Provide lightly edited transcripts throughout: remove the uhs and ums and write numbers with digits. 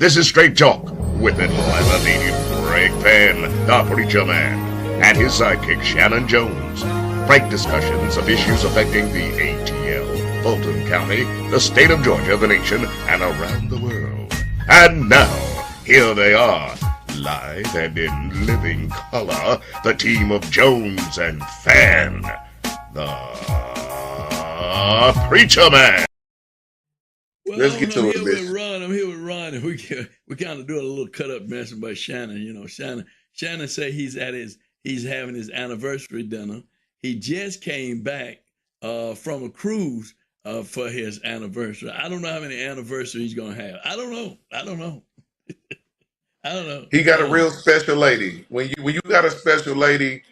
This is Straight Talk with it levitating Greg Penn, the Preacher Man, and his sidekick Shannon Jones. Frank discussions of issues affecting the ATL, Fulton County, the state of Georgia, the nation, and around the world. And now, here they are, live and in living color, the team of Jones and Fan, the Preacher Man. Well, Let's get to it, I'm bitch. here with Ron, and we kind of do a little cut up mess by Shannon. You know, Shannon say he's having his anniversary dinner. He just came back from a cruise for his anniversary. I don't know how many anniversaries he's gonna have. I don't know. I don't know. He got a real special lady. When you got a special lady,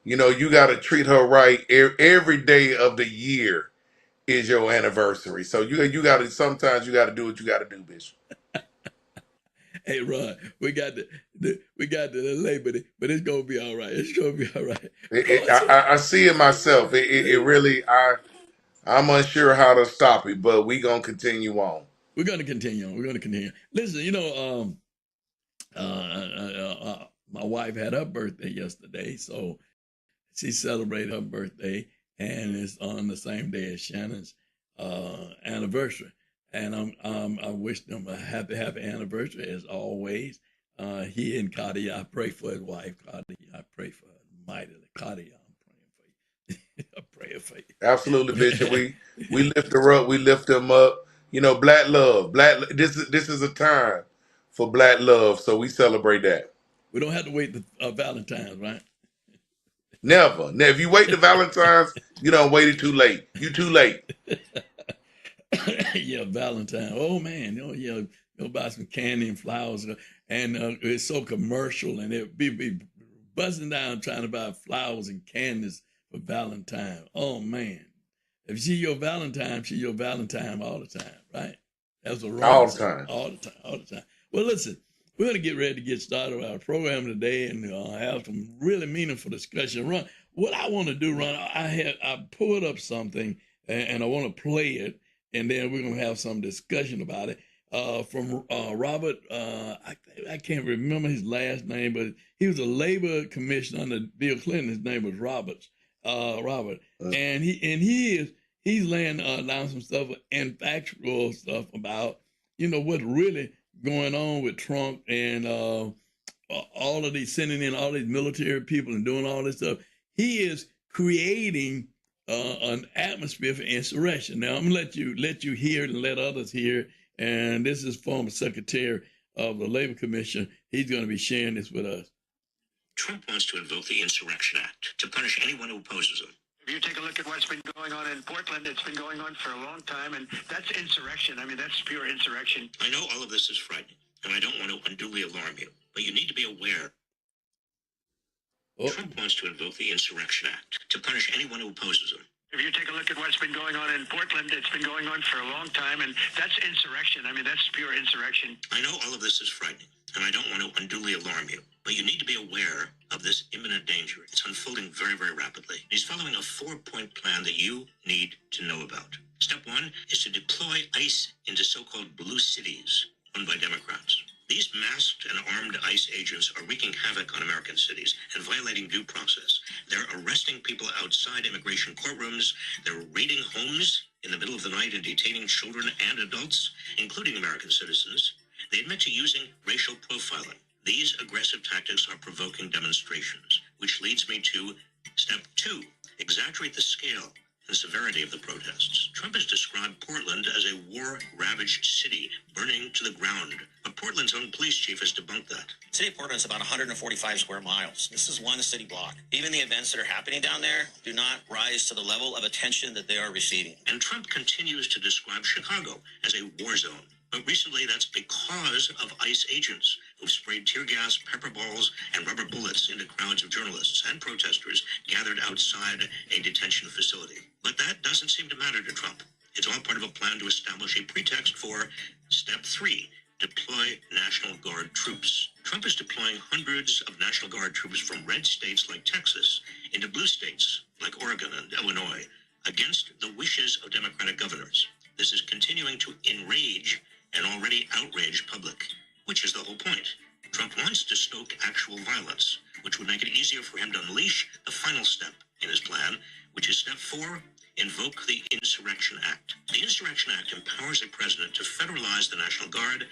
you know you got to treat her right. Every day of the year is your anniversary. So you got to sometimes you got to do what you got to do, bitch. Hey, Ron, we got the Labor Day, but it's gonna be all right. It's gonna be all right. I see it myself. It really I'm unsure how to stop it, but we gonna continue on. We're gonna continue on. We're gonna continue. Listen, my wife had her birthday yesterday, so she celebrated her birthday, and it's on the same day as Shannon's anniversary. And I wish them a happy anniversary as always. He and Cardia, I pray for his wife, Cardia. I pray for her mightily. Cardia, I'm praying for you. I'm praying for you. Absolutely, bitch. And we lift her up. We lift them up. You know, black love. This is a time for black love, so we celebrate that. We don't have to wait to Valentine's, right? Never. Now, if you wait to Valentine's, you don't waited too late. You too late. Yeah, Valentine. Oh man, you'll buy some candy and flowers, and it's so commercial, and it be buzzing down trying to buy flowers and candies for Valentine. Oh man, if she your Valentine all the time, right? That's what All Ron the said. time. All the time. Well, listen, we're gonna get ready to get started with our program today, and have some really meaningful discussion. Ron, what I want to do, Ron, I pulled up something, and I want to play it, and then we're gonna have some discussion about it. From Robert, I can't remember his last name, but he was a labor commissioner under Bill Clinton. His name was Robert, and he's laying down some stuff and factual stuff about what's really going on with Trump and all of these sending in all these military people and doing all this stuff. He is creating an atmosphere for insurrection. Now I'm gonna let you hear it and let others hear. And this is former Secretary of the Labor Commission. He's going to be sharing this with us. Trump wants to invoke the Insurrection Act to punish anyone who opposes him. If you take a look at what's been going on in Portland, it's been going on for a long time, and that's insurrection. I mean, that's pure insurrection. I know all of this is frightening, and I don't want to unduly alarm you, but you need to be aware. Trump wants to invoke the Insurrection Act to punish anyone who opposes him. If you take a look at what's been going on in Portland, it's been going on for a long time, and that's insurrection. I mean, that's pure insurrection. I know all of this is frightening, and I don't want to unduly alarm you, but you need to be aware of this imminent danger. It's unfolding very, very rapidly. He's following a 4-point plan that you need to know about. Step 1 is to deploy ICE into so-called blue cities owned by Democrats. These masked and armed ICE agents are wreaking havoc on American cities and violating due process. They're arresting people outside immigration courtrooms. They're raiding homes in the middle of the night and detaining children and adults, including American citizens. They admit to using racial profiling. These aggressive tactics are provoking demonstrations, which leads me to step 2, exaggerate the scale and severity of the protests. Trump has described Portland as a war-ravaged city burning to the ground. But Portland's own police chief has debunked that. The city of Portland is about 145 square miles. This is one city block. Even the events that are happening down there do not rise to the level of attention that they are receiving. And Trump continues to describe Chicago as a war zone. But recently, that's because of ICE agents who've sprayed tear gas, pepper balls, and rubber bullets into crowds of journalists and protesters gathered outside a detention facility. But that doesn't seem to matter to Trump. It's all part of a plan to establish a pretext for step 3, deploy National Guard troops. Trump is deploying hundreds of National Guard troops from red states like Texas into blue states like Oregon and Illinois against the wishes of Democratic governors. This is continuing to enrage an already already outraged public, which is the whole point. Trump wants to stoke actual violence, which would make it easier for him to unleash the final step in his plan, which is step 4, invoke the Insurrection Act. The Insurrection Act empowers the president to federalize the National Guard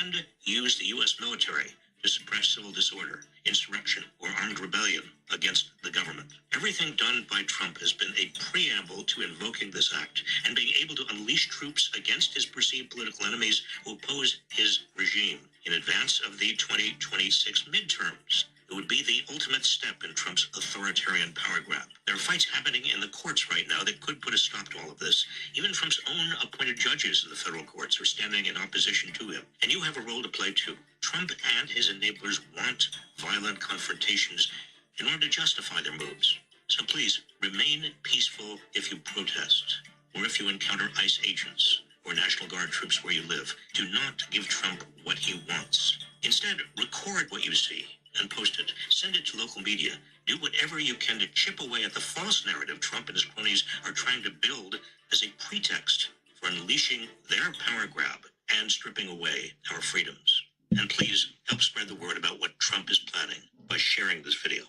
and use the U.S. military to suppress civil disorder, insurrection, or armed rebellion against the government. Everything done by Trump has been a preamble to invoking this act and being able to unleash troops against his perceived political enemies who oppose his regime in advance of the 2026 midterms. It would be the ultimate step in Trump's authoritarian power grab. There are fights happening in the courts right now that could put a stop to all of this. Even Trump's own appointed judges in the federal courts are standing in opposition to him. And you have a role to play too. Trump and his enablers want violent confrontations in order to justify their moves. So please, remain peaceful if you protest, or if you encounter ICE agents or National Guard troops where you live. Do not give Trump what he wants. Instead, record what you see and post it. Send it to local media. Do whatever you can to chip away at the false narrative Trump and his cronies are trying to build as a pretext for unleashing their power grab and stripping away our freedoms. And please help spread the word about what Trump is planning by sharing this video.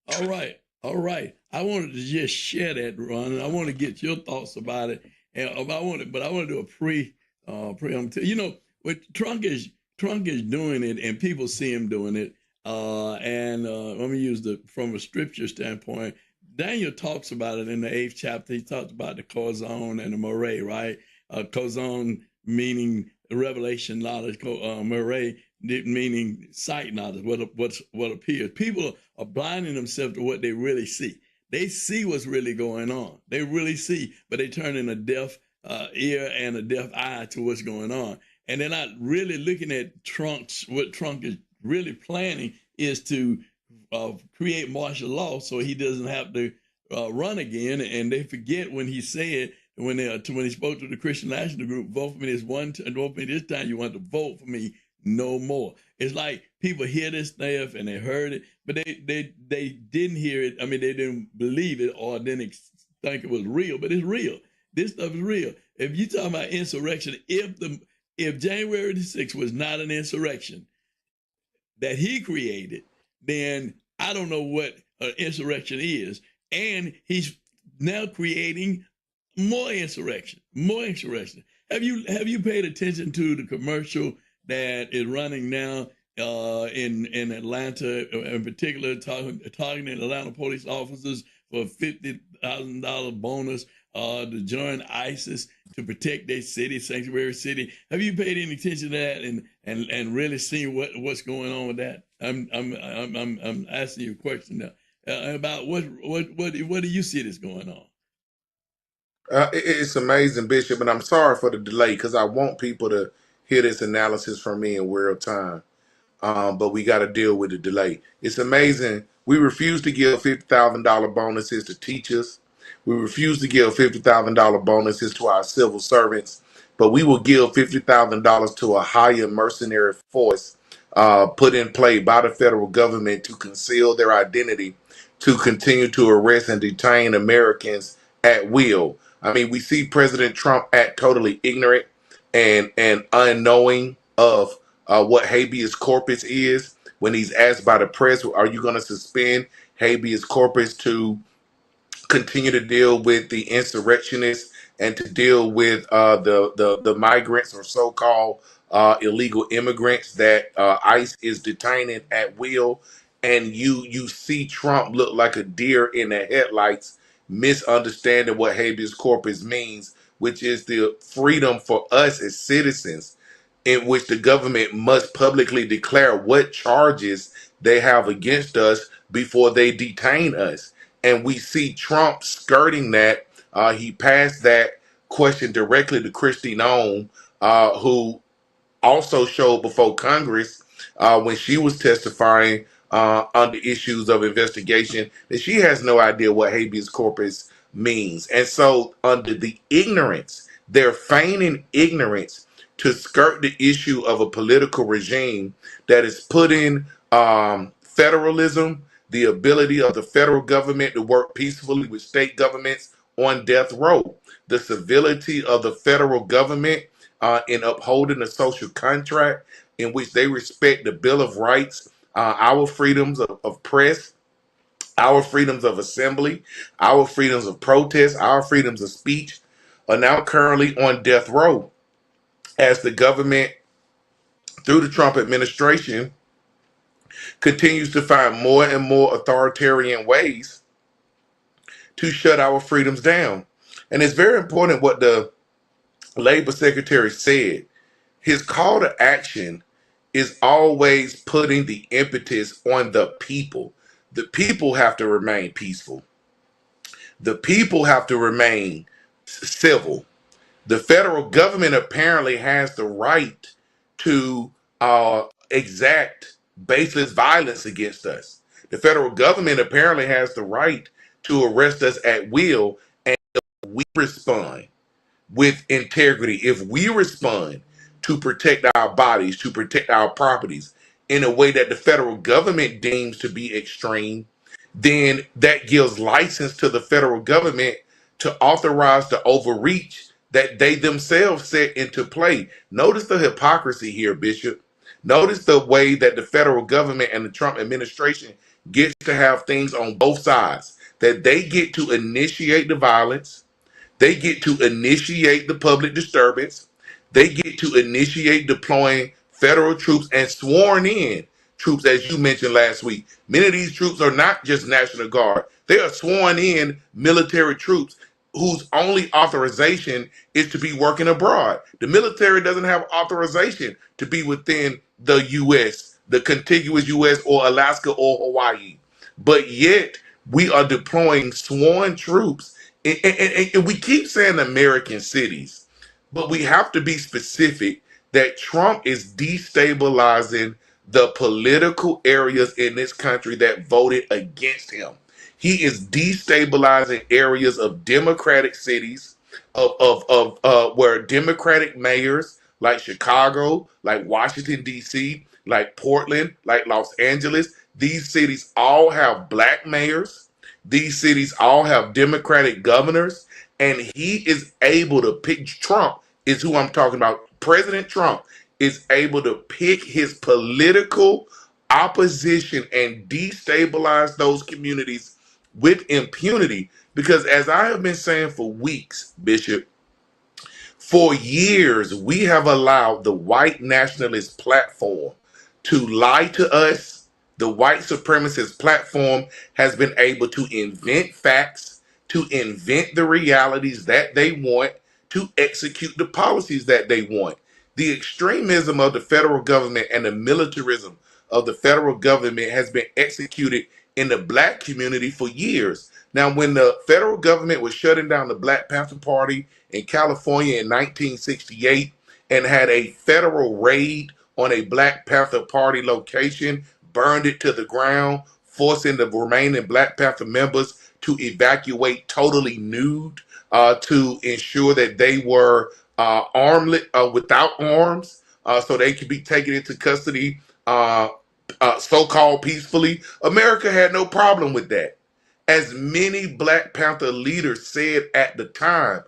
All right. I wanted to just share that, Ron, and I want to get your thoughts about it. And I want to do a preempt. You know, what Trump is doing it, and people see him doing it. Let me use from a scripture standpoint. Daniel talks about it in the 8th chapter. He talks about the kozon and the moray, right? Kozon meaning revelation knowledge, moray meaning sight knowledge, what appears. People are blinding themselves to what they really see. They see what's really going on. They really see, but they turn in a deaf ear and a deaf eye to what's going on. And they're not really looking at what Trump is really planning is to create martial law so he doesn't have to run again. And they forget when he said, when he spoke to the Christian National Group, vote for me vote for me this time, you want to vote for me no more. It's like people hear this stuff and they heard it, but they didn't hear it. I mean, they didn't believe it or didn't think it was real, but it's real. This stuff is real. If you talk about insurrection, if January the 6th was not an insurrection that he created, then I don't know what an insurrection is. And he's now creating more insurrection. Have you paid attention to the commercial that is running now in Atlanta, in particular, targeting Atlanta police officers for a $50,000 bonus to join ISIS to protect their city, sanctuary city? Have you paid any attention to that and really seen what's going on with that? I'm asking you a question now about what do you see that's going on? It's amazing, Bishop, and I'm sorry for the delay because I want people to hear this analysis from me in real time. But we got to deal with the delay. It's amazing. We refuse to give $50,000 bonuses to teachers. We refuse to give $50,000 bonuses to our civil servants, but we will give $50,000 to a higher mercenary force put in play by the federal government to conceal their identity, to continue to arrest and detain Americans at will. I mean, we see President Trump act totally ignorant and unknowing of what habeas corpus is when he's asked by the press, are you going to suspend habeas corpus to continue to deal with the insurrectionists and to deal with the migrants or so-called illegal immigrants that ICE is detaining at will? And you see Trump look like a deer in the headlights, misunderstanding what habeas corpus means, which is the freedom for us as citizens in which the government must publicly declare what charges they have against us before they detain us. And we see Trump skirting that. He passed that question directly to Kristi Noem, who also showed before Congress when she was testifying on the issues of investigation that she has no idea what habeas corpus means. And so under the ignorance, they're feigning ignorance to skirt the issue of a political regime that is putting federalism, the ability of the federal government to work peacefully with state governments, on death row. The civility of the federal government in upholding the social contract in which they respect the Bill of Rights, our freedoms of press, our freedoms of assembly, our freedoms of protest, our freedoms of speech, are now currently on death row as the government, through the Trump administration, continues to find more and more authoritarian ways to shut our freedoms down. And it's very important what the Labor Secretary said. His call to action is always putting the impetus on the people. The people have to remain peaceful. The people have to remain civil. The federal government apparently has the right to exact baseless violence against us. The federal government apparently has the right to arrest us at will, and we respond with integrity. If we respond to protect our bodies, to protect our properties in a way that the federal government deems to be extreme, then that gives license to the federal government to authorize the overreach that they themselves set into play. Notice the hypocrisy here, Bishop. Notice the way that the federal government and the Trump administration gets to have things on both sides, that they get to initiate the violence, they get to initiate the public disturbance. They get to initiate deploying federal troops and sworn in troops, as you mentioned last week. Many of these troops are not just National Guard. They are sworn in military troops whose only authorization is to be working abroad. The military doesn't have authorization to be within the U.S., the contiguous U.S. or Alaska or Hawaii. But yet we are deploying sworn troops, and we keep saying American cities, but we have to be specific that Trump is destabilizing the political areas in this country that voted against him. He is destabilizing areas of Democratic cities, of where Democratic mayors like Chicago, like Washington, D.C., like Portland, like Los Angeles, these cities all have black mayors. These cities all have Democratic governors, and he is able to pick. Trump is who I'm talking about. President Trump is able to pick his political opposition and destabilize those communities with impunity. Because as I have been saying for weeks, Bishop, for years, we have allowed the white nationalist platform to lie to us. The white supremacist platform has been able to invent facts, to invent the realities that they want, to execute the policies that they want. The extremism of the federal government and the militarism of the federal government has been executed in the black community for years. Now, when the federal government was shutting down the Black Panther Party in California in 1968 and had a federal raid on a Black Panther Party location, burned it to the ground, forcing the remaining Black Panther members to evacuate totally nude, to ensure that they were armless, without arms, so they could be taken into custody so-called peacefully. America had no problem with that. As many Black Panther leaders said at the time,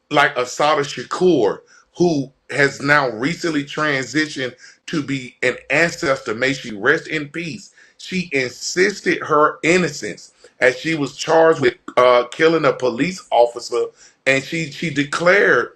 like Assata Shakur, who has now recently transitioned to be an ancestor, may she rest in peace. She insisted her innocence as she was charged with killing a police officer, and she declared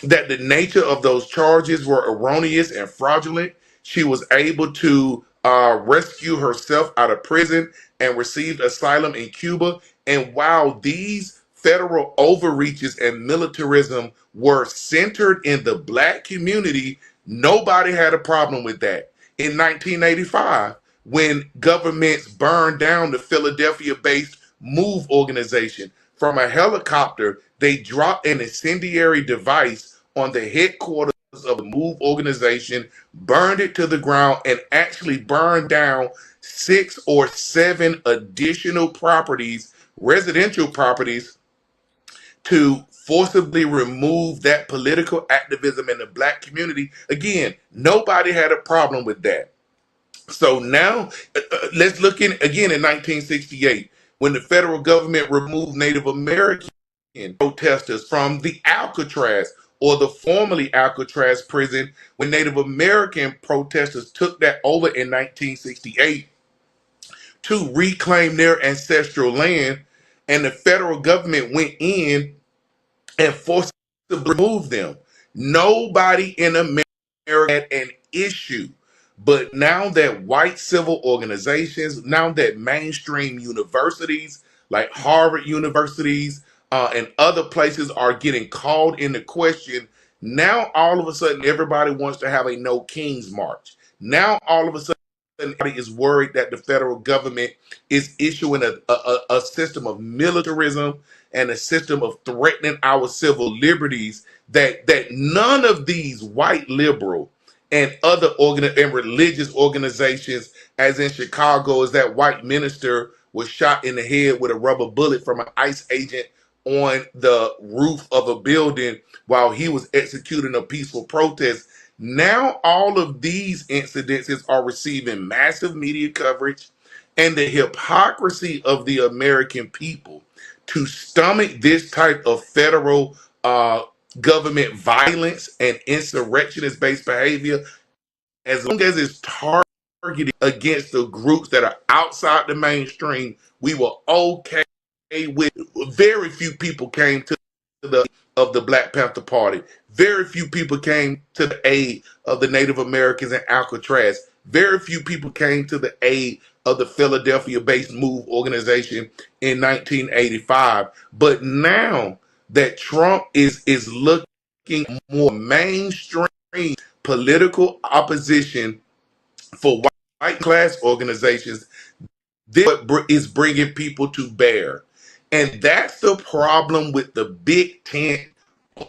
that the nature of those charges were erroneous and fraudulent. She was able to rescue herself out of prison and received asylum in Cuba. And while these federal overreaches and militarism were centered in the black community, nobody had a problem with that. In 1985, when governments burned down the Philadelphia-based MOVE organization, from a helicopter, they dropped an incendiary device on the headquarters of the MOVE organization, burned it to the ground, and actually burned down 6 or 7 additional properties, residential properties, to forcibly remove that political activism in the black community. Again, nobody had a problem with that. So now let's look in again in 1968 when the federal government removed Native American protesters from the Alcatraz or the formerly Alcatraz prison, when Native American protesters took that over in 1968 to reclaim their ancestral land, and the federal government went in and forcibly remove them. Nobody in America had an issue. But now that white civil organizations, now that mainstream universities like Harvard universities and other places are getting called into question, now all of a sudden everybody wants to have a no kings march. Now all of a sudden everybody is worried that the federal government is issuing a system of militarism and a system of threatening our civil liberties, that none of these white liberal and other and religious organizations, as in Chicago, as that white minister was shot in the head with a rubber bullet from an ICE agent on the roof of a building while he was executing a peaceful protest. Now all of these incidences are receiving massive media coverage, and the hypocrisy of the American people to stomach this type of federal government violence and insurrectionist based behavior, as long as it's targeted against the groups that are outside the mainstream, we were okay with. Very few people came to the of the Black Panther Party. Very few people came to the aid of the Native Americans in Alcatraz. Very few people came to the aid of the Philadelphia-based MOVE organization in 1985. But now that Trump is looking more mainstream political opposition for white class organizations, this is bringing people to bear. And that's the problem with the big tent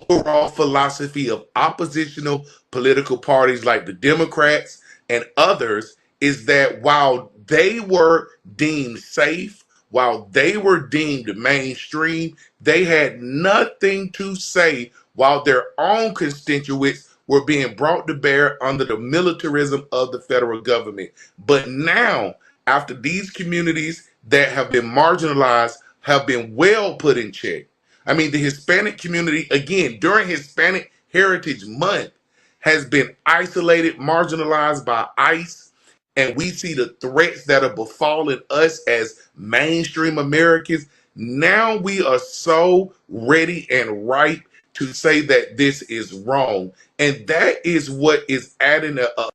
overall philosophy of oppositional political parties like the Democrats and others, is that while they were deemed safe, while they were deemed mainstream, they had nothing to say while their own constituents were being brought to bear under the militarism of the federal government. But now, after these communities that have been marginalized have been well put in check, I mean, the Hispanic community, again, during Hispanic Heritage Month, has been isolated, marginalized by ICE, and we see the threats that are befalling us as mainstream Americans. Now we are so ready and ripe to say that this is wrong. And that is what is adding a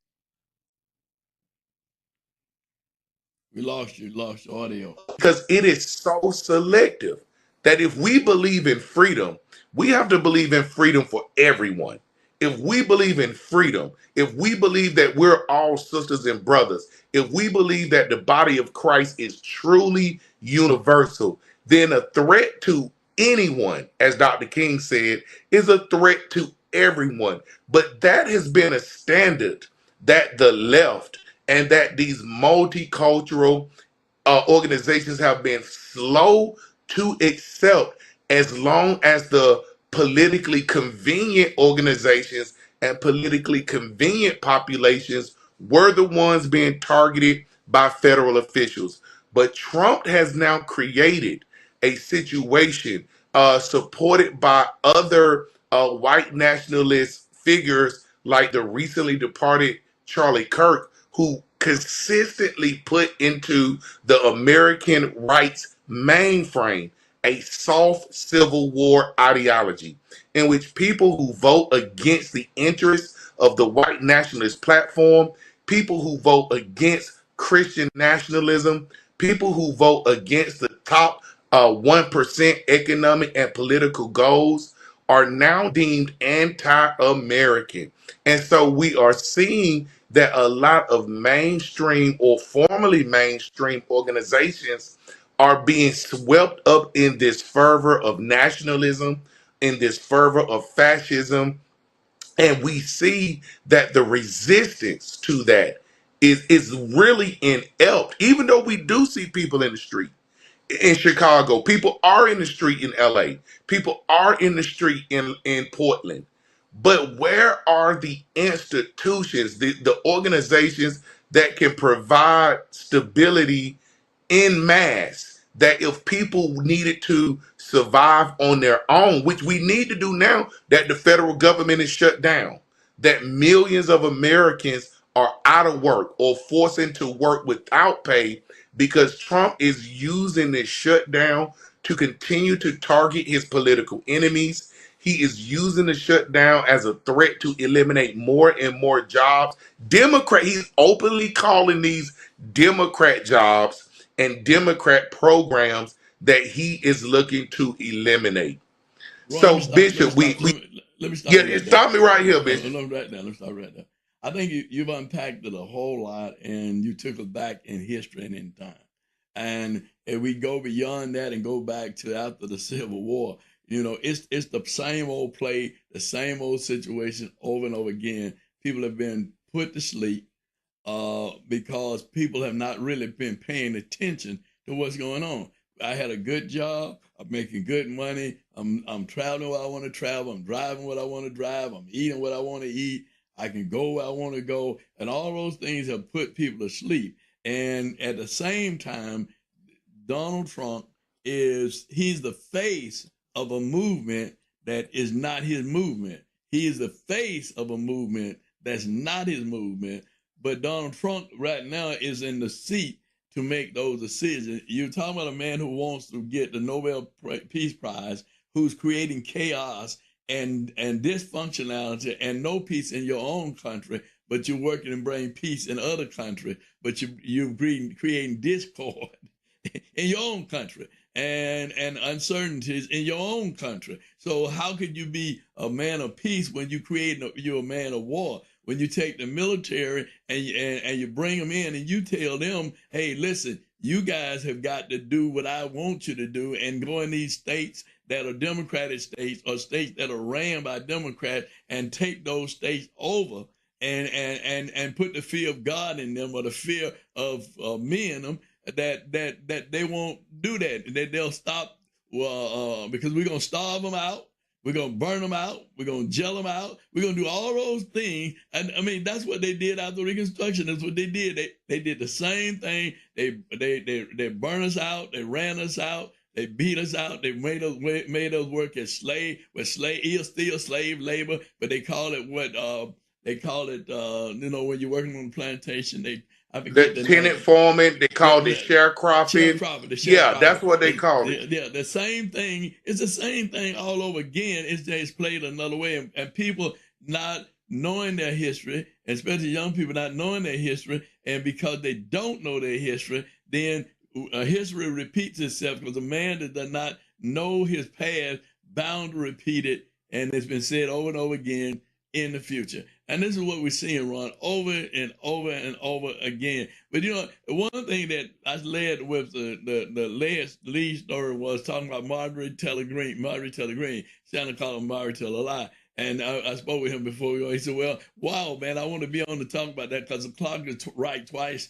We lost you, lost your audio. because it is so selective that if we believe in freedom, we have to believe in freedom for everyone. If we believe in freedom, if we believe that we're all sisters and brothers, if we believe that the body of Christ is truly universal, then a threat to anyone, as Dr. King said, is a threat to everyone. But that has been a standard that the left and that these multicultural organizations have been slow to accept, as long as the politically convenient organizations and politically convenient populations were the ones being targeted by federal officials. But Trump has now created a situation supported by other white nationalist figures like the recently departed Charlie Kirk, who consistently put into the American rights mainframe a soft civil war ideology in which people who vote against the interests of the white nationalist platform, people who vote against Christian nationalism, people who vote against the top 1% economic and political goals, are now deemed anti-American. And so we are seeing that a lot of mainstream or formerly mainstream organizations are being swept up in this fervor of nationalism, in this fervor of fascism. And we see that the resistance to that is really inept, even though we do see people in the street in Chicago. People are in the street in LA. People are in the street in Portland. But where are the institutions, the organizations that can provide stability in mass, that if people needed to survive on their own, which we need to do now that the federal government is shut down, that millions of Americans are out of work or forced into work without pay because Trump is using this shutdown to continue to target his political enemies. He is using the shutdown as a threat to eliminate more and more jobs. He's openly calling these Democrat jobs and Democrat programs that he is looking to eliminate. Ron, So, Bishop, let me stop yeah, you right there. stop me right here, Bishop. Let me stop right there. I think you've unpacked it a whole lot, and you took us back in history and in time. And if we go beyond that and go back to after the Civil War, it's the same old play, the same old situation over and over again. People have been put to sleep because people have not really been paying attention to what's going on. I had a good job. I'm making good money. I'm traveling where I want to travel. I'm driving what I want to drive. I'm eating what I want to eat. I can go where I want to go. And all those things have put people to sleep. And at the same time, Donald Trump he's the face of a movement that is not his movement. He is the face of a movement that's not his movement. But Donald Trump right now is in the seat to make those decisions. You're talking about a man who wants to get the Nobel Peace Prize, who's creating chaos and dysfunctionality and no peace in your own country, but you're working and bringing peace in other countries, but you're creating discord in your own country and uncertainties in your own country. So how could you be a man of peace when you're a man of war? When you take the military and you bring them in and you tell them, hey, listen, you guys have got to do what I want you to do and go in these states that are Democratic states or states that are ran by Democrats and take those states over and put the fear of God in them or the fear of me in them, that they won't do that. That they'll stop because we're going to starve them out. We're going to burn them out. We're going to gel them out. We're going to do all those things. And I mean, that's what they did after Reconstruction. That's what they did. They did the same thing. They burned us out. They ran us out. They beat us out. They made us work as still slave labor, but they call it when you're working on a plantation, I forget The the tenant name. farming, they called it sharecropping. Yeah, Sharecropping. that's what they called it. Yeah, the same thing. It's the same thing all over again. It's just played another way, and people not knowing their history, especially young people not knowing their history, and because they don't know their history, then history repeats itself because a man that does not know his past bound to repeat it, and it's been said over and over again in the future. And this is what we're seeing, Ron, over and over and over again. But one thing that I led with the lead story was talking about Marjorie Taylor Greene. Shannon called him Marjorie Taylor Lie. And I spoke with him before we go. He said, well, wow, man, I want to be on to talk about that because the clock is right twice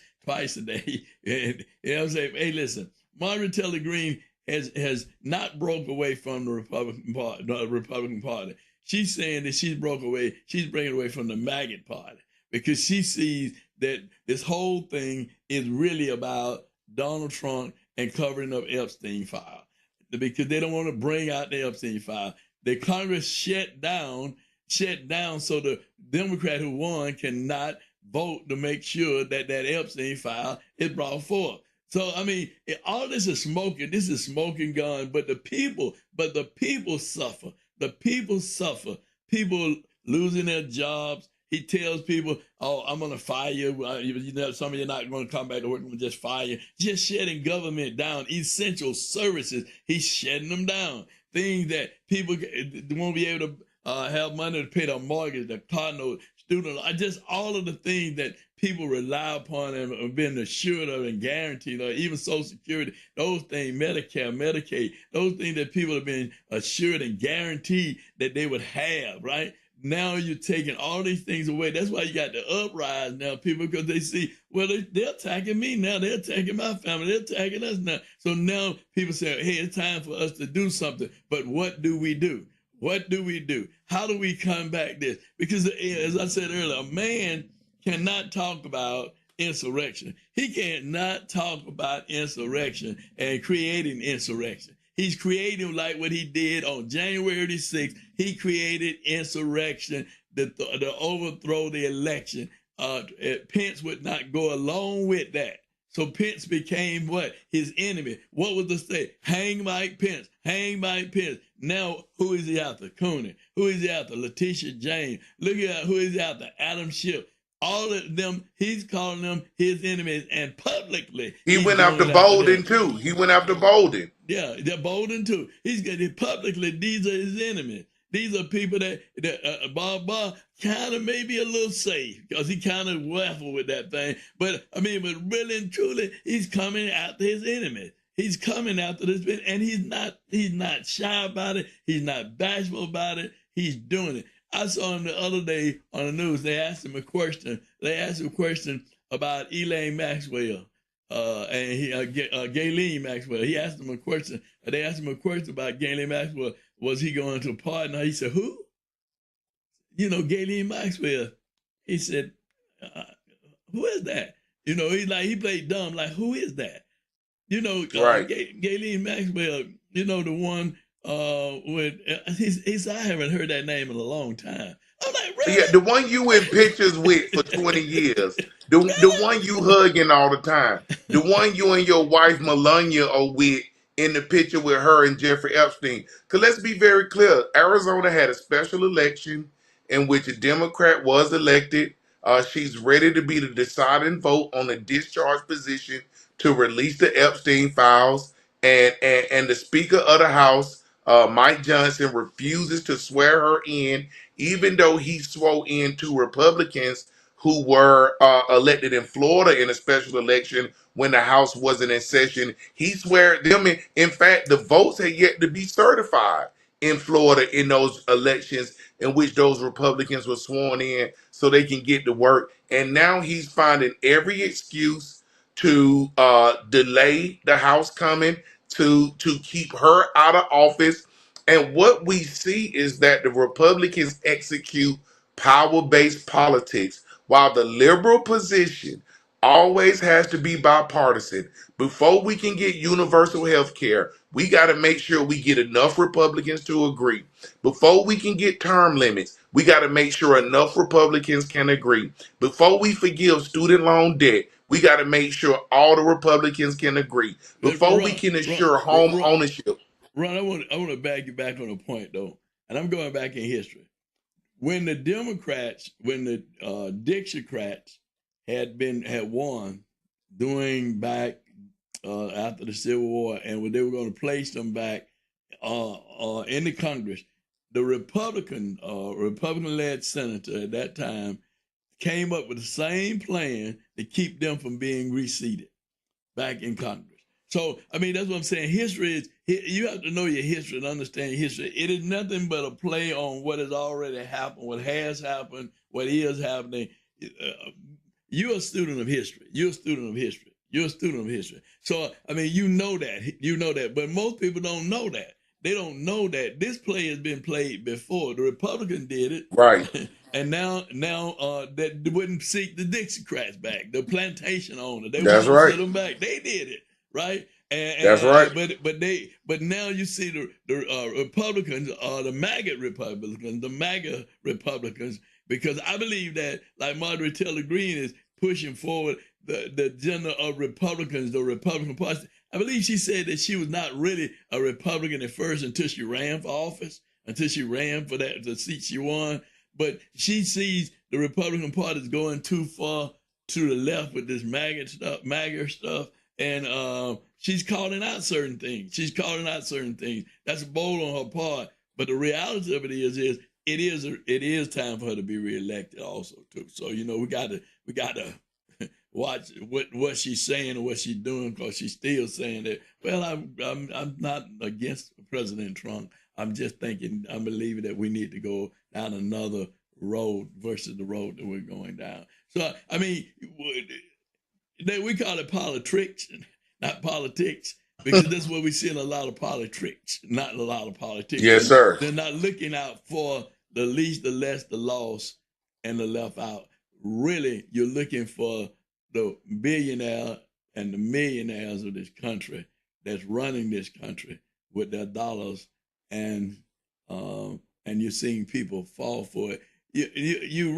a day. And I'm saying, hey, listen, Marjorie Taylor Greene has not broke away from the Republican Party. She's saying that she's bringing away from the maggot party because she sees that this whole thing is really about Donald Trump and covering up Epstein file because they don't want to bring out the Epstein file. The Congress shut down so the Democrat who won cannot vote to make sure that Epstein file is brought forth. So, I mean, all this is smoking. This is smoking gun, but the people suffer. The people suffer. People losing their jobs. He tells people, oh, I'm going to fire you. Some of you are not going to come back to work. I'm going to just fire you. Just shutting government down. Essential services, he's shutting them down. Things that people won't be able to have money to pay their mortgage, their car note, student, just all of the things that people rely upon and have been assured of and guaranteed, or even Social Security, those things, Medicare, Medicaid, those things that people have been assured and guaranteed that they would have, right? Now you're taking all these things away. That's why you got the uprise now, people, because they see, well, they're attacking me now. They're attacking my family. They're attacking us now. So now people say, hey, it's time for us to do something. But what do we do? What do we do? How do we combat this? Because as I said earlier, a man cannot talk about insurrection. He can't not talk about insurrection and creating insurrection. He's creating like what he did on January 6th. He created insurrection to overthrow the election. Pence would not go along with that. So Pence became what? His enemy. What was the state? Hang Mike Pence. Hang Mike Pence. Now, who is he after? Cooney. Who is he after? Letitia James. Look at who is he after? Adam Schiff. All of them, he's calling them his enemies, and publicly. He went after Bolden, too. He went after Bolden. Yeah, they're Bolden, too. He's getting publicly, these are his enemies. These are people that Bob kind of maybe a little safe because he kind of waffled with that thing. But really and truly, he's coming after his enemy. He's coming after this, and he's not shy about it. He's not bashful about it. He's doing it. I saw him the other day on the news. They asked him a question. They asked him a question about Elaine Maxwell. Ghislaine Maxwell. He asked him a question. They asked him a question about Ghislaine Maxwell. Was he going to pardon her? He said, who? Ghislaine Maxwell. He said, who is that? He played dumb. Like, who is that? Right. Ghislaine Maxwell, the one he said, I haven't heard that name in a long time. I'm like, really? Yeah, the one you in pictures with for 20 years. The one you hugging all the time. The one you and your wife Melania are with in the picture with her and Jeffrey Epstein. Because let's be very clear. Arizona had a special election in which a Democrat was elected. She's ready to be the deciding vote on the discharge position to release the Epstein files. And the Speaker of the House, Mike Johnson, refuses to swear her in, even though he swore in two Republicans who were elected in Florida in a special election when the House wasn't in session. He swore them in. In fact, the votes had yet to be certified in Florida in those elections in which those Republicans were sworn in so they can get to work. And now he's finding every excuse to delay the House coming, to keep her out of office. And what we see is that the Republicans execute power-based politics, while the liberal position always has to be bipartisan. Before we can get universal health care, we got to make sure we get enough Republicans to agree. Before we can get term limits, we got to make sure enough Republicans can agree. Before we forgive student loan debt, we got to make sure all the Republicans can agree. Before we can assure home ownership. Ron, I want to back you back on a point, though, and I'm going back in history. When the Dixiecrats had won during back after the Civil War, and when they were going to place them back in the Congress, the Republican-led senator at that time came up with the same plan to keep them from being reseated back in Congress. So, that's what I'm saying. History is, you have to know your history and understand history. It is nothing but a play on what has already happened, what has happened, what is happening. You're a student of history. You're a student of history. You're a student of history. So, you know that. You know that. But most people don't know that. They don't know that this play has been played before. The Republicans did it. Right. And now that they wouldn't seek the Dixiecrats back, the plantation owner. They wouldn't set them back. They did it. Right. That's right. But now you see the Republicans are the MAGA Republicans, because I believe that, like Marjorie Taylor Greene is pushing forward the agenda of Republicans, the Republican Party. I believe she said that she was not really a Republican at first until she ran for office, until she ran for the seat she won. But she sees the Republican Party is going too far to the left with this MAGA stuff. And she's calling out certain things. That's bold on her part. But the reality of it is it is time for her to be reelected also too. So we got to watch what she's saying and what she's doing, because she's still saying that. Well, I'm not against President Trump. I'm just believing that we need to go down another road versus the road that we're going down. So we call it politics, not politics, because that's what we see in a lot of politics, not a lot of politics. Yes, sir. They're not looking out for the least, the less, the lost, and the left out. Really, you're looking for the billionaire and the millionaires of this country that's running this country with their dollars, and you're seeing people fall for it. You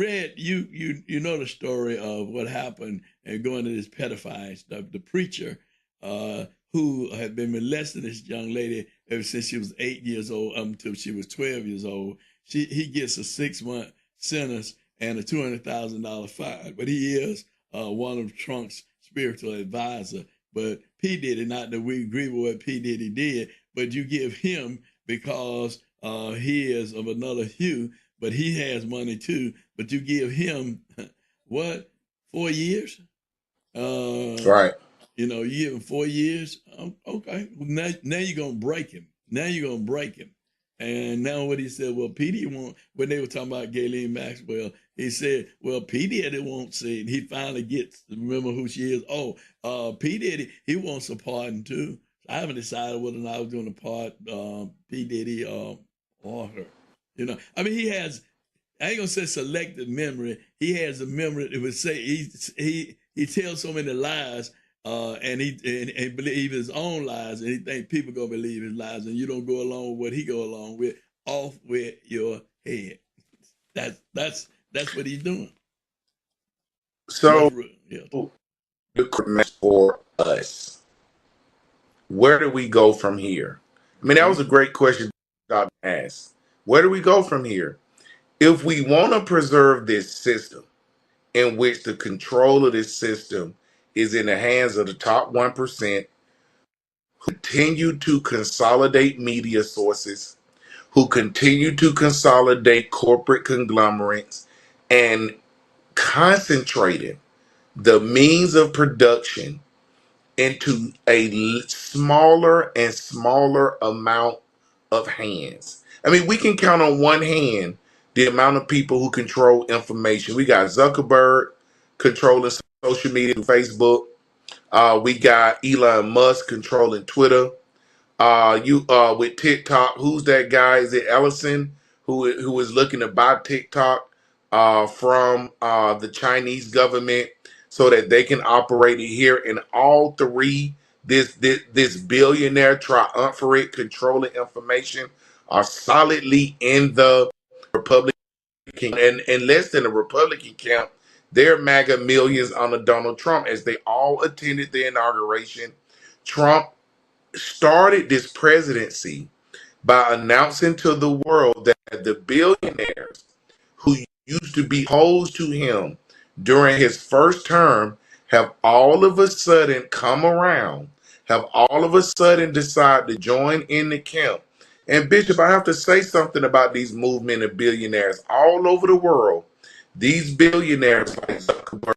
know the story of what happened and going to this pedophile stuff. The preacher who had been molesting this young lady ever since she was 8 years old until she was 12 years old. He gets a 6-month sentence and a $200,000 fine, but he is one of Trump's spiritual advisor. But P. Diddy, not that we agree with what P. Diddy did, but you give him because he is of another hue, but he has money too. But you give him what, 4 years? Right. You give him 4 years. Okay, now you're gonna break him. And now what he said, well, P. Diddy won't. When they were talking about Ghislaine Maxwell, he said, well, P. Diddy won't say it. He finally gets to remember who she is. P. Diddy, he wants a pardon too. I haven't decided whether or not I was going to pardon P. Diddy or her. I mean, he has. I ain't gonna say selective memory. He has a memory that would say he tells so many lies, and he believe his own lies, and he think people gonna believe his lies, and you don't go along with what he go along with. Off with your head. That's what he's doing. So the question for us: where do we go from here? I mean, that was a great question God asked. Where do we go from here? If we want to preserve this system, in which the control of this system is in the hands of the top 1%, who continue to consolidate media sources, who continue to consolidate corporate conglomerates, and concentrating the means of production into a smaller and smaller amount of hands. I mean, we can count on one hand the amount of people who control information. We got Zuckerberg controlling social media, Facebook. We got Elon Musk controlling Twitter. You with TikTok, who's that guy? Is it Ellison who is looking to buy TikTok from the Chinese government so that they can operate it here? And all three, this billionaire triumvirate controlling information, are solidly in the Republican and less than the Republican camp. They're MAGA millions under Donald Trump as they all attended the inauguration. Trump started this presidency by announcing to the world that the billionaires who used to be opposed to him during his first term have all of a sudden come around, have all of a sudden decided to join in the camp. And Bishop, I have to say something about these movement of billionaires all over the world. These billionaires like Zuckerberg,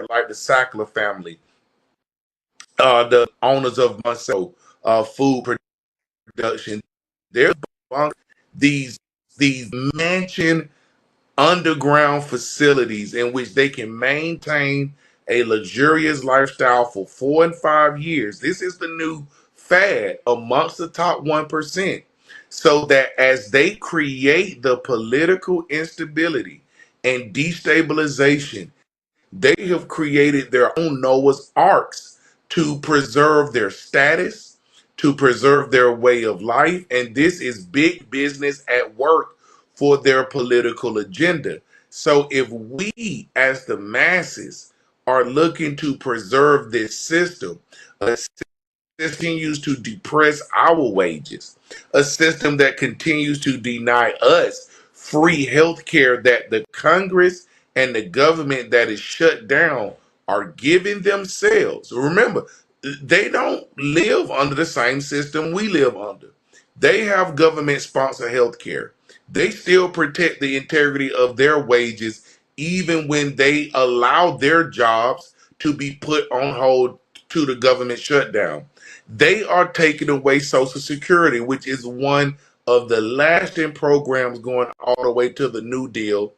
like the Sackler family, the owners of Monsanto food production, they're these mansion underground facilities in which they can maintain a luxurious lifestyle for 4 and 5 years. This is the new fad amongst the top 1%. So that as they create the political instability and destabilization, they have created their own Noah's Arks to preserve their status, to preserve their way of life. And this is big business at work for their political agenda. So if we, as the masses, are looking to preserve this system, a continues to depress our wages, a system that continues to deny us free health care that the Congress and the government that is shut down are giving themselves. Remember, they don't live under the same system we live under. They have government sponsored health care. They still protect the integrity of their wages, even when they allow their jobs to be put on hold to the government shutdown. They are taking away Social Security, which is one of the lasting programs going all the way to the New Deal.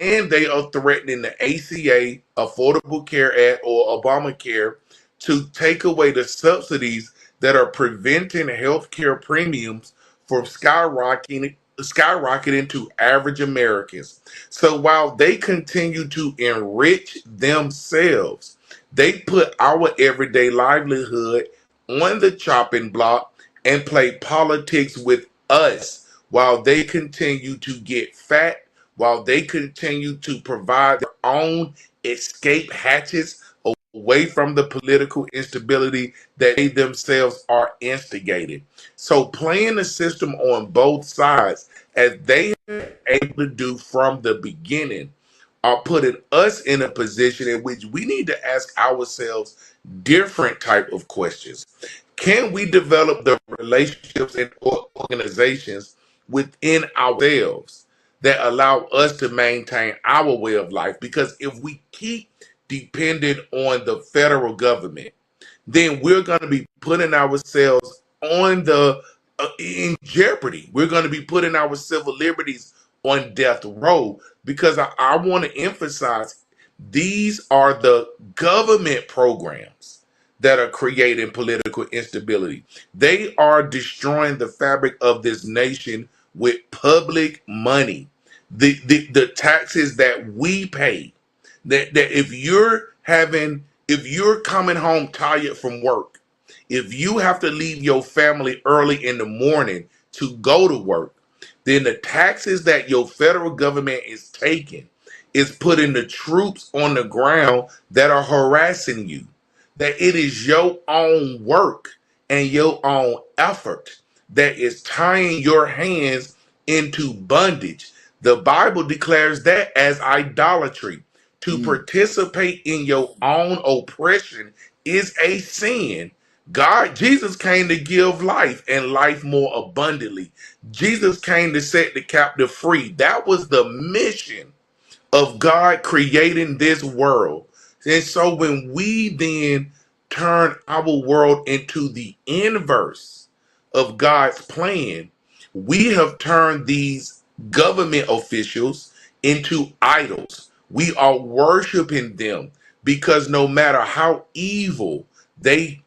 And they are threatening the ACA, Affordable Care Act, or Obamacare to take away the subsidies that are preventing healthcare premiums from skyrocketing to average Americans. So while they continue to enrich themselves, They put our everyday livelihood on the chopping block and play politics with us while they continue to get fat, while they continue to provide their own escape hatches away from the political instability that they themselves are instigating. So playing the system on both sides, as they are able to do from the beginning, are putting us in a position in which we need to ask ourselves different type of questions. Can we develop the relationships and organizations within ourselves that allow us to maintain our way of life? Because if we keep dependent on the federal government, then we're going to be putting ourselves on the in jeopardy. We're going to be putting our civil liberties on death row, because I want to emphasize these are the government programs that are creating political instability. They are destroying the fabric of this nation with public money. The taxes that we pay, that if you're coming home tired from work, if you have to leave your family early in the morning to go to work, then the taxes that your federal government is taking is putting the troops on the ground that are harassing you. That it is your own work and your own effort that is tying your hands into bondage. The Bible declares that as idolatry. To participate in your own oppression is a sin. Jesus came to give life and life more abundantly. Jesus came to set the captive free. That was the mission of God creating this world. And so when we then turn our world into the inverse of God's plan, we have turned these government officials into idols. We are worshiping them because no matter how evil they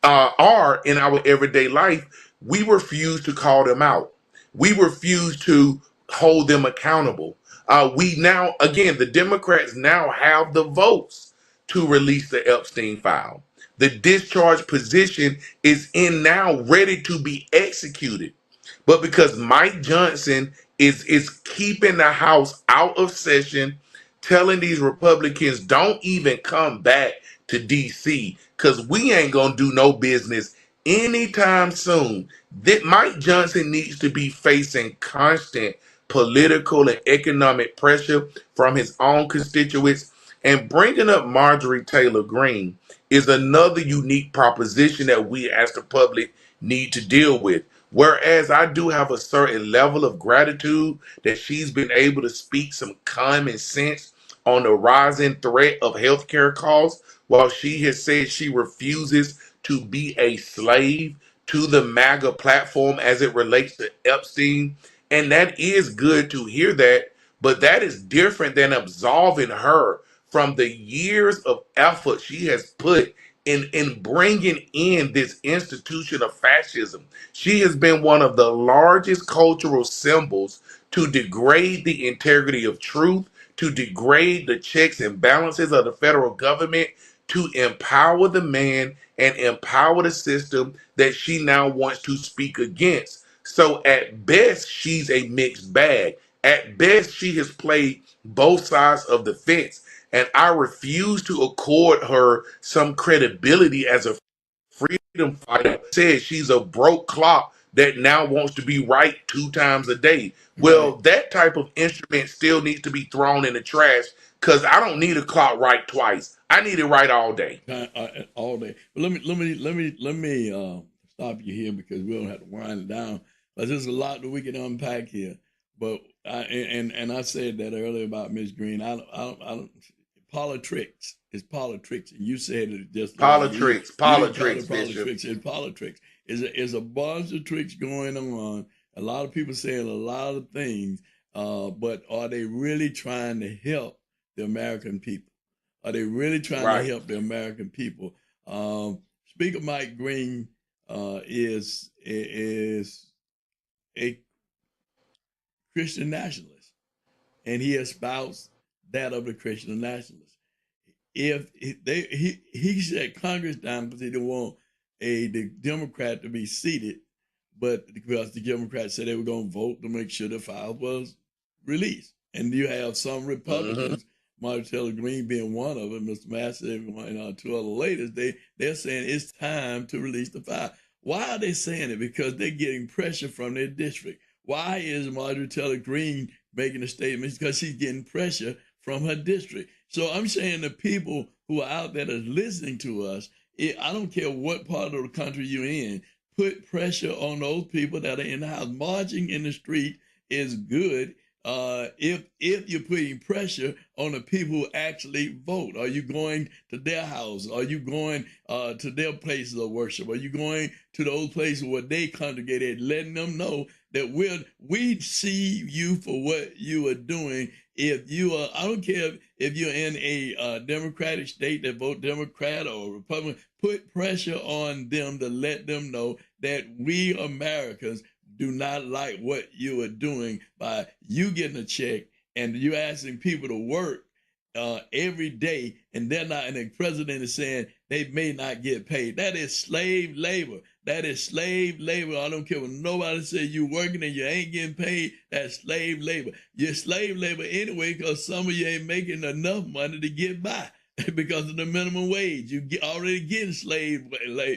are in our everyday life, we refuse to call them out. We refuse to hold them accountable. We now, again, the Democrats now have the votes to release the Epstein file. The discharge position is in now, ready to be executed. But because Mike Johnson is keeping the House out of session, telling these Republicans don't even come back to DC because we ain't gonna do no business anytime soon. That Mike Johnson needs to be facing constant political and economic pressure from his own constituents. And bringing up Marjorie Taylor Greene is another unique proposition that we as the public need to deal with. Whereas I do have a certain level of gratitude that she's been able to speak some common sense on the rising threat of healthcare costs, while she has said she refuses to be a slave to the MAGA platform as it relates to Epstein. And that is good to hear that, but that is different than absolving her from the years of effort she has put in bringing in this institution of fascism. She has been one of the largest cultural symbols to degrade the integrity of truth, to degrade the checks and balances of the federal government, to empower the man and empower the system that she now wants to speak against. So at best, she's a mixed bag. At best, she has played both sides of the fence. And I refuse to accord her some credibility as a freedom fighter. Says she's a broke clock that now wants to be right 2 times a day. Well, Right. that type of instrument still needs to be thrown in the trash, because I don't need a clock right twice. I need it right all day. All day. But let me stop you here because we don't have to wind it down. But there's a lot that we can unpack here. But and I said that earlier about Miss Green. I don't. Politics is politics, and you said it just now. Politics, You didn't call politics, it Bishop. politics. It's politics. Is a bunch of tricks going on. A lot of people saying a lot of things, but are they really trying to help the American people? Are they really trying to Right. help the American people? Speaker Mike Green is a Christian nationalist, and he espoused that of the Christian nationalists. if he shut Congress down because he didn't want the Democrat to be seated, but because the Democrats said they were going to vote to make sure the file was released. And you have some Republicans, Marjorie Taylor Greene being one of them, Mr. Massey, and two other ladies, they're saying it's time to release the file. Why are they saying it? Because they're getting pressure from their district. Why is Marjorie Taylor Greene making a statement? Because she's getting pressure from her district. So I'm saying the people who are out there that's listening to us, I don't care what part of the country you're in, put pressure on those people that are in the house. Marching in the street is good if you're putting pressure on the people who actually vote. Are you going to their house? Are you going to their places of worship? Are you going to those places where they congregate at, letting them know that we see you for what you are doing? If you are, I don't care if you're in a Democratic state that vote Democrat or Republican, put pressure on them to let them know that we Americans do not like what you are doing by you getting a check and you asking people to work every day, and they're not, and the president is saying they may not get paid. That is slave labor. That is slave labor. I don't care what nobody says. You working and you ain't getting paid. That's slave labor. You're slave labor anyway, because some of you ain't making enough money to get by because of the minimum wage. You already getting slave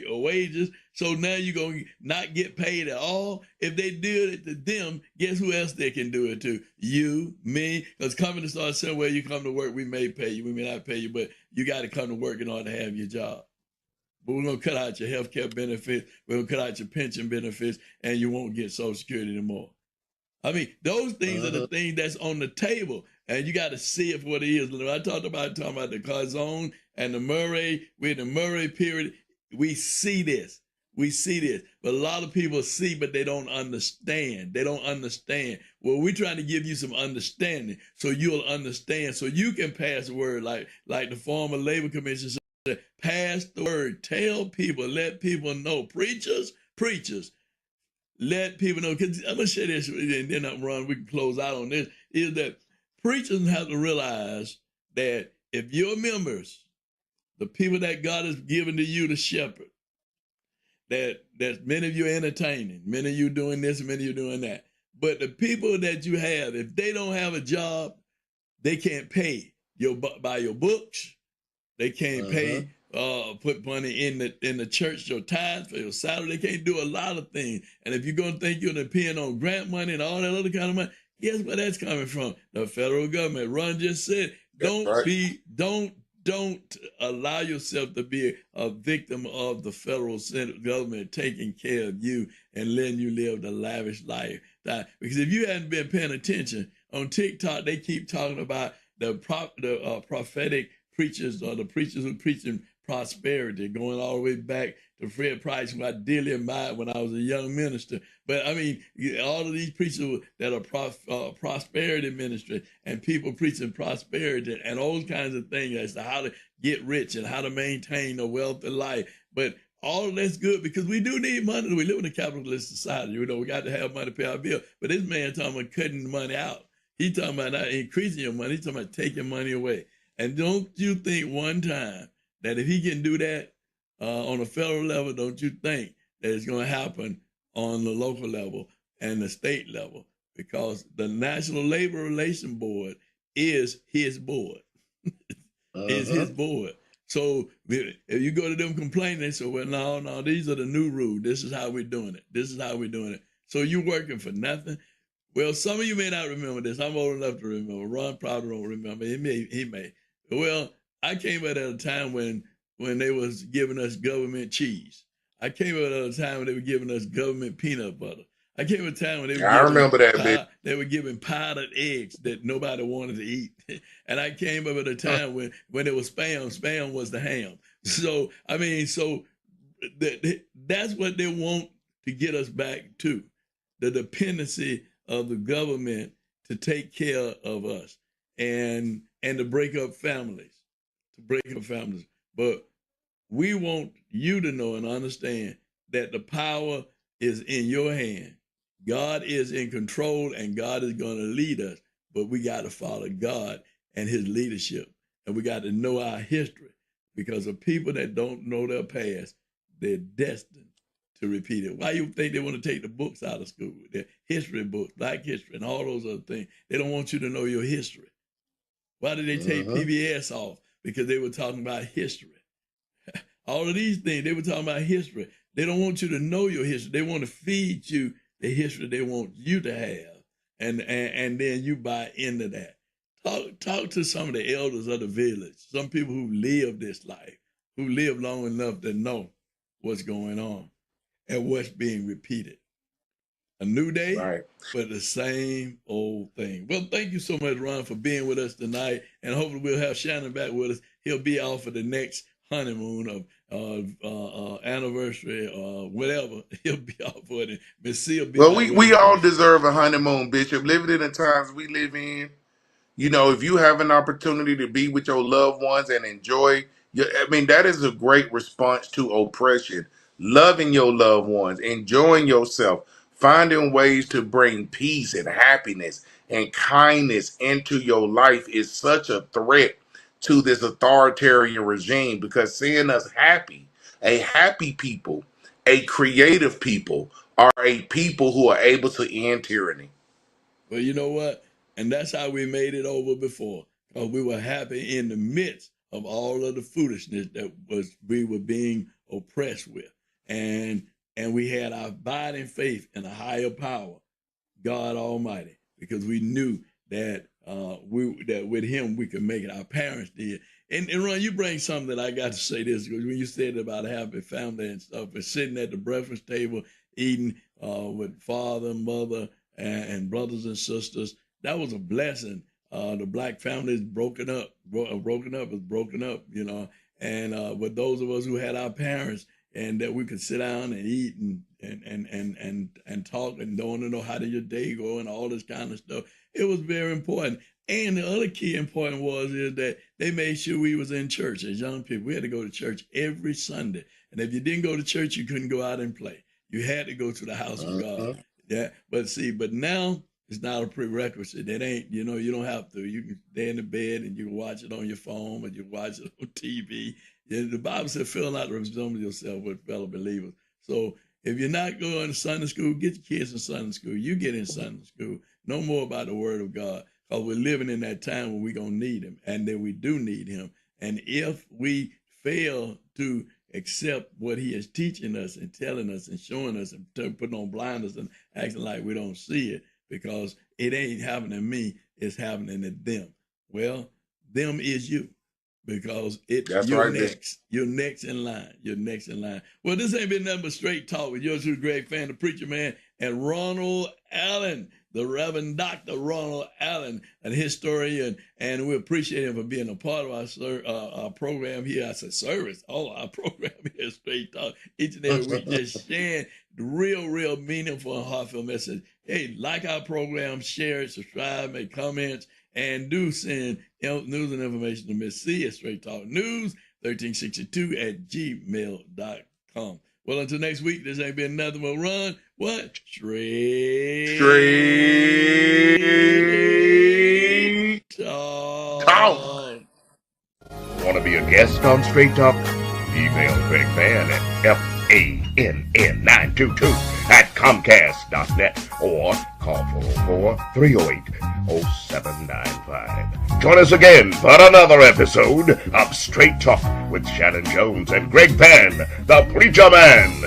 wages, so now you're going to not get paid at all. If they do it to them, guess who else they can do it to? You, me, because companies start saying, well, you come to work, we may pay you, we may not pay you, but you got to come to work in order to have your job. But we're going to cut out your health care benefits, we're going to cut out your pension benefits, and you won't get Social Security anymore. I mean, those things are the things that's on the table, and you got to see it for what it is. I talking about the Carzone and the Murray, we're in the Murray period. We see this. We see this. But a lot of people see, but they don't understand. They don't understand. Well, we're trying to give you some understanding so you'll understand, so you can pass the word like the former Labor Commission said, pass the word. Tell people, let people know. Preachers, let people know, because I'm going to say this, and then we can close out on this, is that preachers have to realize that if your members, the people that God has given to you to shepherd, that many of you are entertaining, many of you doing this, many of you doing that, but the people that you have, if they don't have a job, they can't pay buy your books, they can't pay, put money in the church, your tithes, for your salary. They can't do a lot of things. And if you're going to think you're going to depend on grant money and all that other kind of money, guess where that's coming from? The federal government. Ron just said, don't allow yourself to be a victim of the federal government taking care of you and letting you live the lavish life. Because if you hadn't been paying attention, on TikTok, they keep talking about the prophetic preachers, or the preachers who preaching prosperity, going all the way back to Fred Price, who I dearly admired when I was a young minister. But I mean, all of these preachers that are prosperity ministry, and people preaching prosperity and all kinds of things as to how to get rich and how to maintain a wealthy life. But all of that's good, because we do need money. We live in a capitalist society. You know, we got to have money to pay our bill. But this man talking about cutting the money out. He's talking about not increasing your money. He's talking about taking money away. And don't you think one time that if he can do that on a federal level, don't you think that it's going to happen on the local level and the state level? Because the National Labor Relations Board is his board. Is his board. So if you go to them complaining, they say, well, no, these are the new rules. This is how we're doing it. This is how we're doing it. So you're working for nothing. Well, some of you may not remember this. I'm old enough to remember. Ron probably don't remember. He may. Well, I came at a time when they was giving us government cheese. I came at a time when they were giving us government peanut butter. I came at a time when they were giving powdered eggs that nobody wanted to eat. And I came up at a time when it was spam. Spam was the ham. So, I mean, that's what they want to get us back to, the dependency of the government to take care of us and to break up families, But we want you to know and understand that the power is in your hand. God is in control, and God is going to lead us, but we got to follow God and his leadership. and we got to know our history, because of people that don't know their past, they're destined to repeat it. Why you think they want to take the books out of school? The history books, Black history, and all those other things. They don't want you to know your history. Why did they take PBS off? Because they were talking about history. All of these things, they were talking about history. They don't want you to know your history. They want to feed you the history they want you to have, and then you buy into that. Talk to some of the elders of the village, some people who live this life, who live long enough to know what's going on and what's being repeated. A new day, right, but the same old thing. Well, thank you so much, Ron, for being with us tonight, and hopefully we'll have Shannon back with us. He'll be out for the next honeymoon of anniversary or whatever. He'll be out for it. Miss C will be. Well, we all deserve a honeymoon, Bishop. Living in the times we live in, you know, if you have an opportunity to be with your loved ones and enjoy, that is a great response to oppression. Loving your loved ones, enjoying yourself, finding ways to bring peace and happiness and kindness into your life is such a threat to this authoritarian regime, because seeing us happy, a happy people, a creative people, are a people who are able to end tyranny. Well, you know what? And that's how we made it over before, because we were happy in the midst of all of the foolishness that we were being oppressed with. And we had our abiding faith in a higher power, God Almighty, because we knew that that with Him we could make it. Our parents did. And Ron, you bring something that I got to say this, because when you said about a happy family and stuff, and sitting at the breakfast table eating with father, mother, and brothers and sisters, that was a blessing. The Black family is broken up. Broken up, you know. And with those of us who had our parents, and that we could sit down and eat and talk and don't know how did your day go and all this kind of stuff. It was very important. And the other key important is that they made sure we was in church as young people. We had to go to church every Sunday. And if you didn't go to church, you couldn't go out and play. You had to go to the house of God. Yeah, but now it's not a prerequisite. That ain't, you don't have to. You can stay in the bed and you can watch it on your phone, or you can watch it on TV. Yeah, the Bible said, fill not to resemble yourself with fellow believers. So if you're not going to Sunday school, get your kids in Sunday school. You get in Sunday school. Know more about the Word of God, because we're living in that time when we're going to need Him, and then we do need Him. And if we fail to accept what He is teaching us and telling us and showing us and putting on blinders and acting like we don't see it, because it ain't happening to me, it's happening to them. Well, them is you, because you're next. You're next in line. You're next in line. Well, this ain't been nothing but straight talk with yours truly, great fan, the preacher man, and Ronald Allen, the Reverend Dr. Ronald Allen, an historian, and we appreciate him for being a part of our program here. I said service. Our program here, Straight Talk, each and every week, just sharing the real meaningful and heartfelt message. Hey, like our program, share it, subscribe, make comments, and do send news and information to Miss C at Straight Talk News 1362 at gmail.com. Well, until next week, this ain't been nothing but Run. What? Straight Talk. Want to be a guest on Straight Talk? Email Greg Fan at FANN922 at Comcast.net or call 404-308-0795. Join us again for another episode of Straight Talk with Shannon Jones and Greg Fan, the Preacher Man.